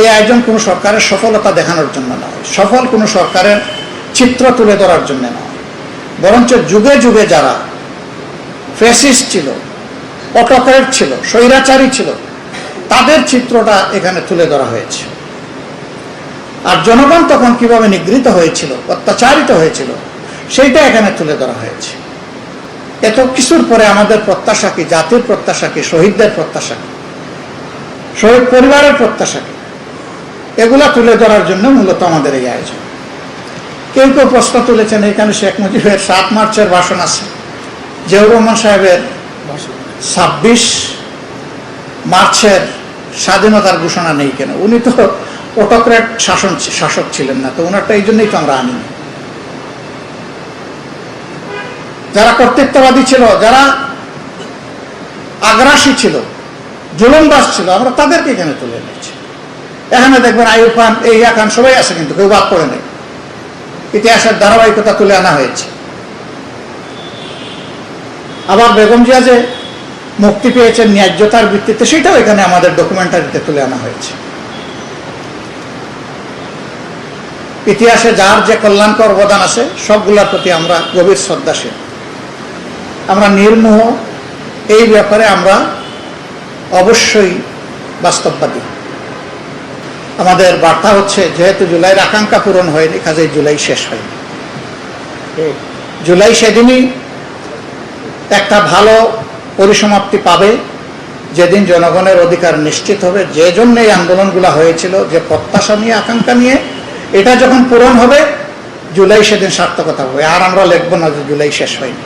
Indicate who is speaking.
Speaker 1: এই আয়োজন কোনো সরকারের সফলতা দেখানোর জন্য নয়, সফল কোনো সরকারের চিত্র তুলে ধরার জন্য নয়, বরঞ্চ যুগে যুগে যারা ফ্যাসিস্ট ছিল, অটোক্র্যাট ছিল, স্বৈরাচারী ছিল, তাদের চিত্রটা এখানে তুলে ধরা হয়েছে। আর জনগণ তখন কিভাবে নিগৃহীত হয়েছিল, অত্যাচারিত হয়েছিল, সেইটা এখানে তুলে ধরা হয়েছে। এত কিছুর পরে আমাদের প্রত্যাশা কি, জাতির প্রত্যাশা কি, শহীদদের প্রত্যাশা কি, শহীদ পরিবারের প্রত্যাশা কি, এগুলা তুলে ধরার জন্য মূলত আমাদের এই আয়োজন। কেউ কেউ প্রশ্ন তুলেছেন এখানে শেখ মুজিবের 7 মার্চের ভাষণ আছে, জিয়াউর রহমান সাহেবের 26 মার্চের স্বাধীনতার ঘোষণা নেই কেন? উনি তো অটোক্র্যাট শাসক ছিলেন না, তো ওনারটা এই জন্যই তো আমরা আনি। যারা কর্তৃত্ববাদী ছিল, যারা আগ্রাসী ছিল, জুলুমবাজ ছিল, আমরা তাদেরকে এখানে তুলে এনেছি। এখানে দেখবেন আইয়ুব খান, ইয়া খান সবাই আছে, কিন্তু কেউ বাদ পড়ে নেই। ইতিহাসের ধারাবাহিকতা তুলে আনা হয়েছে। আবার বেগম জিয়া যে মুক্তি পেয়েছেন ন্যায্যতার ভিত্তিতে, সেটাও এখানে আমাদের ডকুমেন্টারিতে তুলে আনা হয়েছে। ইতিহাসে যার যে কল্যাণকর অবদান আছে সবগুলোর প্রতি আমরা গভীর শ্রদ্ধাশীল, আমরা নির্মোহ। এই ব্যাপারে আমরা অবশ্যই বাস্তববাদী। আমাদের বার্তা হচ্ছে, যেহেতু জুলাইয়ের আকাঙ্ক্ষা পূরণ হয়নি, কাজেই জুলাই শেষ হয়নি। জুলাই সেদিনই একটা ভালো পরিসমাপ্তি পাবে, যেদিন জনগণের অধিকার নিশ্চিত হবে। যে জন্য এই আন্দোলনগুলো হয়েছিল, যে প্রত্যাশা নিয়ে, আকাঙ্ক্ষা নিয়ে, এটা যখন পূরণ হবে, জুলাই সেদিন সার্থকতা হবে। আর আমরা লিখবো না যে জুলাই শেষ হয়নি।